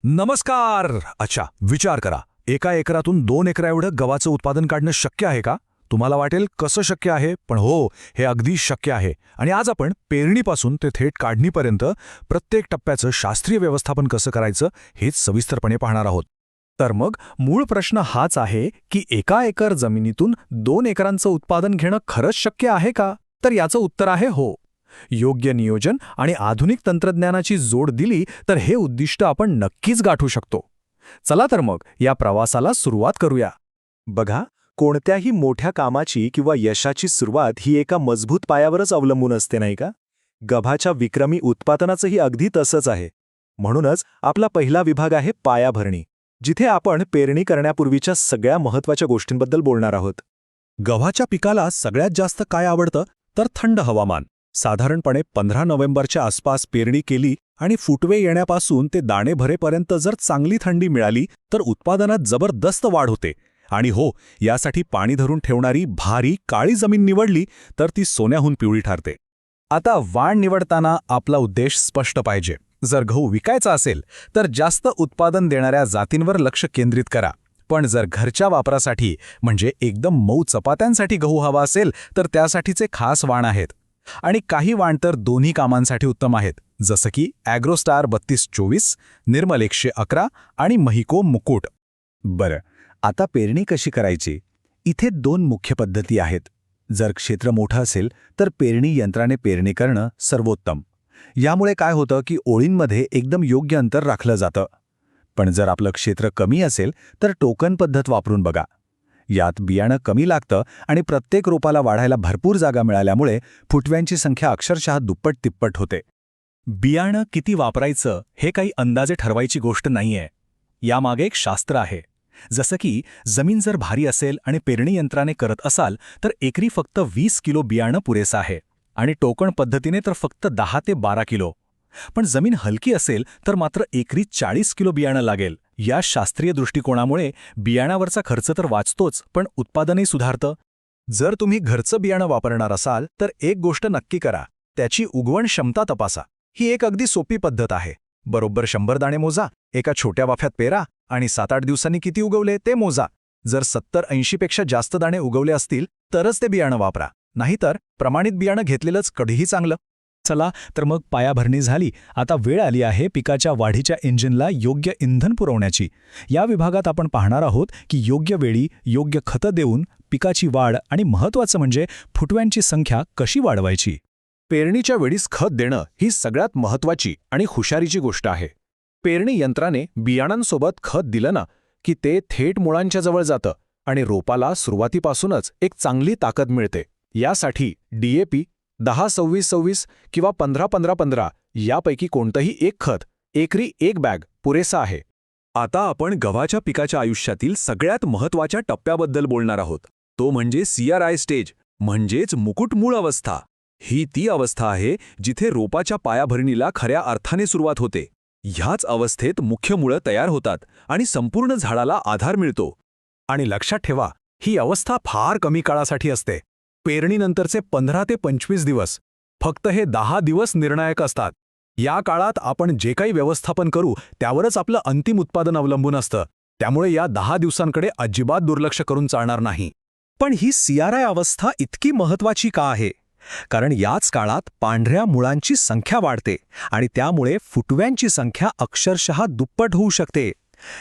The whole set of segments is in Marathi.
नमस्कार. अच्छा, विचार करा. एका एकरातून 2 एकरा एवढं गव्हाचं उत्पादन काढणं शक्य आहे का? तुम्हाला वाटेल कसं शक्य आहे, पण हो, हे अगदी शक्य आहे. आणि आज आपण पेरणीपासून ते थेट काढणीपर्यंत प्रत्येक टप्प्याचं शास्त्रीय व्यवस्थापन कसं करायचं हेच सविस्तरपणे पाहणार आहोत. तर मग मूळ प्रश्न हाच आहे की एका एकर जमिनीतून 2 एकरांचं उत्पादन घेणं खरंच शक्य आहे का? तर याचं उत्तर आहे हो. योग्य नियोजन आणि आधुनिक तंत्रज्ञानाची जोड दिली तर हे उद्दिष्ट आपण नक्कीच गाठू शकतो. चला तर मग या प्रवासाला सुरुवात करूया. बघा, कोणत्याही मोठ्या कामाची किंवा यशाची सुरुवात ही एका मजबूत पायावरच अवलंबून असते, नाही का? गव्हाच्या विक्रमी उत्पादनाचंही अगदी तसंच आहे. म्हणूनच आपला पहिला विभाग आहे पायाभरणी, जिथे आपण पेरणी करण्यापूर्वीच्या सगळ्या महत्त्वाच्या गोष्टींबद्दल बोलणार आहोत. गव्हाच्या पिकाला सगळ्यात जास्त काय आवडतं? तर थंड हवामान. साधारणपणे 15 नोव्हेंबरच्या आसपास पेरणी केली आणि फुटवे येण्यापासून ते दाणे भरेपर्यंत जर चांगली थंडी मिळाली तर उत्पादनात जबरदस्त वाढ होते. आणि हो, यासाठी पाणी धरून ठेवणारी भारी काळी जमीन निवडली तर ती सोन्याहून पिवळी ठरते. आता वाण निवडताना आपला उद्देश स्पष्ट पाहिजे. जर गहू विकायचा असेल तर जास्त उत्पादन देणाऱ्या जातींवर लक्ष केंद्रित करा. पण जर घरच्या वापरासाठी म्हणजे एकदम मऊ चपात्यांसाठी गहू हवा असेल तर त्यासाठीचे खास वाण आहेत. आणि काही वाण तर दोन्ही कामांसाठी उत्तम आहेत, जसं की ॲग्रोस्टार 3224, निर्मल 111 आणि महिको मुकुट. बरं, आता पेरणी कशी करायची? इथे 2 मुख्य पद्धती आहेत. जर क्षेत्र मोठं असेल तर पेरणी यंत्राने पेरणी करणं सर्वोत्तम. यामुळे काय होतं की ओळींमध्ये एकदम योग्य अंतर राखलं जातं. पण जर आपलं क्षेत्र कमी असेल तर टोकन पद्धत वापरून बघा. यात बियाणं कमी लागतं आणि प्रत्येक रोपाला वाढायला भरपूर जागा मिळाल्यामुळे फुटव्यांची संख्या अक्षरशः दुप्पट तिप्पट होते. बियाणं किती वापरायचं हे काही अंदाजे ठरवायची गोष्ट नाहीये. यामागे एक शास्त्र आहे. जसं की जमीन जर भारी असेल आणि पेरणी यंत्राने करत असाल तर एकरी फक्त 20 किलो बियाणं पुरेसं आहे आणि टोकण पद्धतीने तर फक्त 10 ते 12 किलो. पण जमीन हलकी असेल तर मात्र एकरी 40 किलो बियाणं लागेल. या शास्त्रीय दृष्टिकोनामुळे बियाणावरचा खर्च तर वाचतोच, पण उत्पादनही सुधारतं. जर तुम्ही घरचं बियाणं वापरणार असाल तर एक गोष्ट नक्की करा, त्याची उगवण क्षमता तपासा. ही एक अगदी सोपी पद्धत आहे. बरोबर 100 दाणे मोजा, एका छोट्या वाफ्यात पेरा आणि 7-8 दिवसांनी किती उगवले ते मोजा. जर 70-80 पेक्षा जास्त दाणे उगवले असतील तरच ते बियाणं वापरा, नाहीतर प्रमाणित बियाणं घेतलेलंच कधीही चांगलं. चला तर मग पायाभरणी झाली. आता वेळ आली आहे पिकाच्या वाढीच्या इंजिनला योग्य इंधन पुरवण्याची. या विभागात आपण पाहणार आहोत की योग्य वेळी योग्य खतं देऊन पिकाची वाढ आणि महत्त्वाचं म्हणजे फुटव्यांची संख्या कशी वाढवायची. पेरणीच्या वेळीस खत देणं ही सगळ्यात महत्त्वाची आणि हुशारीची गोष्ट आहे. पेरणी यंत्राने बियाणांसोबत खत दिलं ना की ते थेट मुळांच्या जवळ जातं आणि रोपाला सुरुवातीपासूनच एक चांगली ताकद मिळते. यासाठी DAP 10-26-26 किंवा 15-15-15 यापैकी कोणतंही एक खत एकरी 1 बॅग पुरेसा आहे. आता आपण गव्हाच्या पिकाच्या आयुष्यातील सगळ्यात महत्त्वाच्या टप्प्याबद्दल बोलणार आहोत. तो म्हणजे CRI स्टेज, म्हणजेच मुकुटमूळ अवस्था. ही ती अवस्था आहे जिथे रोपाच्या पायाभरणीला खऱ्या अर्थाने सुरुवात होते. ह्याच अवस्थेत मुख्य मुळं तयार होतात आणि संपूर्ण झाडाला आधार मिळतो. आणि लक्षात ठेवा, ही अवस्था फार कमी काळासाठी असते. पेरणीनंतरचे 15 ते 25 दिवस, फक्त हे 10 दिवस निर्णायक असतात. या काळात आपण जे काही व्यवस्थापन करू त्यावरच आपलं अंतिम उत्पादन अवलंबून असतं. त्यामुळे या 10 दिवसांकडे अजिबात दुर्लक्ष करून चालणार नाही. पण ही CRI अवस्था इतकी महत्त्वाची का आहे? कारण याच काळात पांढऱ्या मुळांची संख्या वाढते आणि त्यामुळे फुटव्यांची संख्या अक्षरशः दुप्पट होऊ शकते.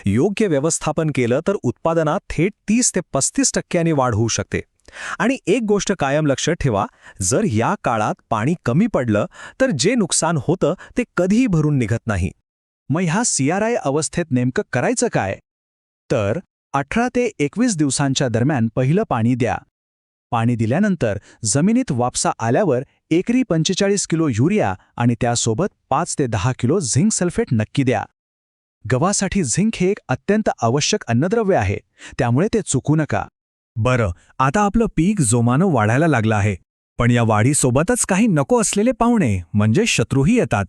योग्य व्यवस्थापन केलं तर उत्पादनात थेट 30 ते 35% वाढ होऊ शकते. आणि एक गोष्ट कायम लक्षात ठेवा, जर या काळात पाणी कमी पडलं तर जे नुकसान होतं ते कधीही भरून निघत नाही. मग ह्या CRI अवस्थेत नेमकं करायचं काय? तर 18 ते 21 दिवसांच्या दरम्यान पहिलं पाणी द्या. पाणी दिल्यानंतर जमिनीत वापसा आल्यावर एकरी 45 किलो युरिया आणि त्यासोबत 5 ते 10 किलो झिंक सल्फेट नक्की द्या. गव्हासाठी झिंक हे एक अत्यंत आवश्यक अन्नद्रव्य आहे, त्यामुळे ते चुकू नका. बरं, आता आपलं पीक जोमानं वाढायला लागलं आहे. पण या वाढीसोबतच काही नको असलेले पाहुणे म्हणजे शत्रूही येतात.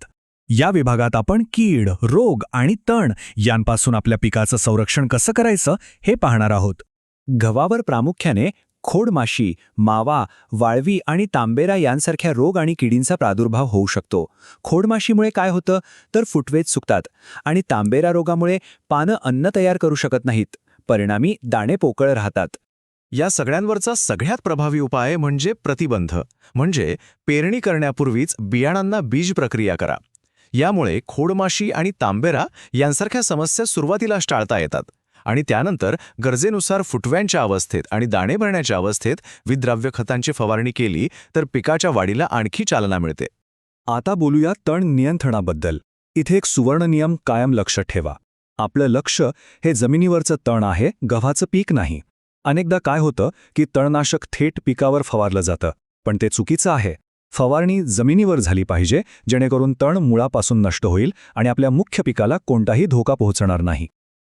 या विभागात आपण कीड, रोग आणि तण यांपासून आपल्या पिकाचं संरक्षण कसं करायचं हे पाहणार आहोत. गव्हावर प्रामुख्याने खोडमाशी, मावा, वाळवी आणि तांबेरा यांसारख्या रोग आणि किडींचा प्रादुर्भाव होऊ शकतो. खोडमाशीमुळे काय होतं तर फुटवेच सुकतात आणि तांबेरा रोगामुळे पानं अन्न तयार करू शकत नाहीत. परिणामी दाणे पोकळ राहतात. या सगळ्यांवरचा सगळ्यात प्रभावी उपाय म्हणजे प्रतिबंध, म्हणजे पेरणी करण्यापूर्वीच बियाणांना बीज प्रक्रिया करा. यामुळे खोडमाशी आणि तांबेरा यांसारख्या समस्या सुरुवातीला टाळता येतात आणि त्यानंतर गरजेनुसार फुटव्यांच्या अवस्थेत आणि दाणे भरण्याच्या अवस्थेत विद्राव्य खतांची फवारणी केली तर पिकाच्या वाढीला आणखी चालना मिळते. आता बोलूया तण नियंत्रणाबद्दल. इथे एक सुवर्ण नियम कायम लक्षात ठेवा. आपलं लक्ष हे जमिनीवरचं तण आहे, गव्हाचं पीक नाही. अनेकदा काय होतं की तणनाशक थेट पिकावर फवारलं जातं, पण ते चुकीचं आहे. फवारणी जमिनीवर झाली पाहिजे, जेणेकरून तण मुळापासून नष्ट होईल आणि आपल्या मुख्य पिकाला कोणताही धोका पोहोचणार नाही.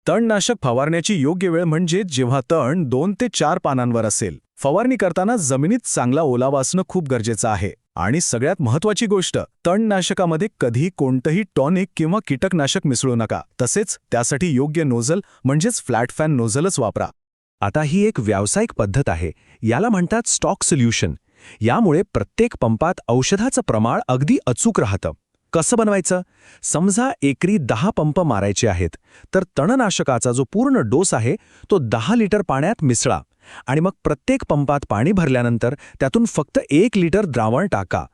तणनाशक फवारण्याची योग्य वेळ म्हणजे जेव्हा तण 2 ते 4 पानांवर असेल. फवारणी करताना जमिनीत चांगला ओलावा असणं खूप गरजेचं आहे. आणि सगळ्यात महत्त्वाची गोष्ट, तणनाशकामध्ये कधी कोणतंही टॉनिक किंवा कीटकनाशक मिसळू नका. तसेच त्यासाठी योग्य नोझल म्हणजेच फ्लॅट फॅन नोझलच वापरा. आता ही एक व्यावसायिक पद्धत आहे. याला म्हणतात स्टॉक सोल्युशन. यामुळे प्रत्येक पंपात औषधाचं प्रमाण अगदी अचूक राहतं. कसं बनवायचं? समजा एकरी 10 पंप मारायचे आहेत, तर तणनाशकाचा जो पूर्ण डोस आहे तो 10 लिटर पाण्यात मिसळा आणि मग प्रत्येक पंपात पाणी भरल्यानंतर त्यातून फक्त 1 लिटर द्रावण टाका.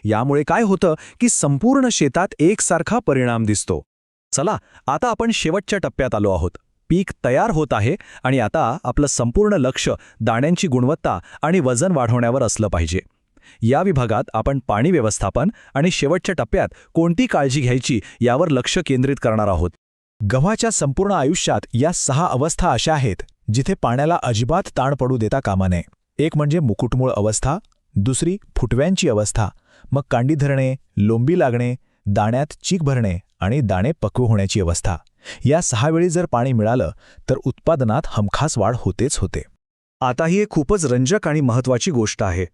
यामुळे काय होतं की संपूर्ण शेतात एकसारखा परिणाम दिसतो. चला, आता आपण शेवटच्या टप्प्यात आलो आहोत. पीक तयार होत आहे आणि आता आपलं संपूर्ण लक्ष दाण्यांची गुणवत्ता आणि वजन वाढवण्यावर असलं पाहिजे. या विभागात आपण पाणी व्यवस्थापन आणि शेवटच्या टप्प्यात कोणती काळजी घ्यायची यावर लक्ष केंद्रित करणार आहोत. गव्हाच्या संपूर्ण आयुष्यात या 6 अवस्था अशा आहेत जिथे पाण्याला अजिबात ताण पडू देता कामा नये. एक म्हणजे मुकुटमूळ अवस्था, दुसरी फुटव्यांची अवस्था, मग कांडी धरणे, लोंबी लागणे, दाण्यात चीक भरणे आणि दाणे पक्व होण्याची अवस्था. या 6 वेळी जर पाणी मिळालं तर उत्पादनात हमखास वाढ होतेच होते. आता ही एक खूपच रंजक आणि महत्त्वाची गोष्ट आहे.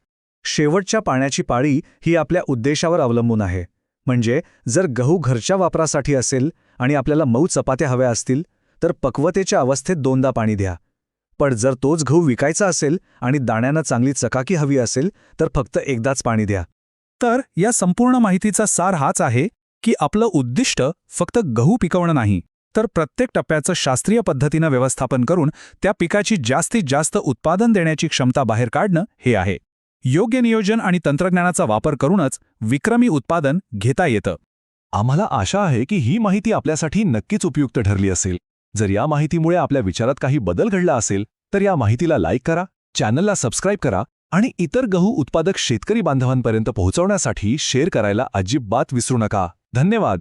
शेवटच्या पाण्याची पाळी ही आपल्या उद्देशावर अवलंबून आहे. म्हणजे जर गहू घरच्या वापरासाठी असेल आणि आपल्याला मऊ चपात्या हव्या असतील तर पक्वतेच्या अवस्थेत 2दा पाणी द्या. पण जर तोच गहू विकायचा असेल आणि दाण्यांना चांगली चकाकी हवी असेल तर फक्त एकदाच पाणी द्या. तर या संपूर्ण माहितीचा सार हाच आहे की आपलं उद्दिष्ट फक्त गहू पिकवणं नाही, तर प्रत्येक टप्प्याचं शास्त्रीय पद्धतीनं व्यवस्थापन करून त्या पिकाची जास्तीत जास्त उत्पादन देण्याची क्षमता बाहेर काढणं हे आहे. योग्य नियोजन आणि तंत्रज्ञानाचा वापर करूनच विक्रमी उत्पादन घेता येतं. आम्हाला आशा आहे की ही माहिती आपल्यासाठी नक्कीच उपयुक्त ठरली असेल. जर या माहितीमुळे आपल्या विचारात काही बदल घडला असेल तर या माहितीला लाईक करा, चॅनलला सबस्क्राईब करा आणि इतर गहू उत्पादक शेतकरी बांधवांपर्यंत पोहोचवण्यासाठी शेअर करायला अजिबात विसरू नका. धन्यवाद.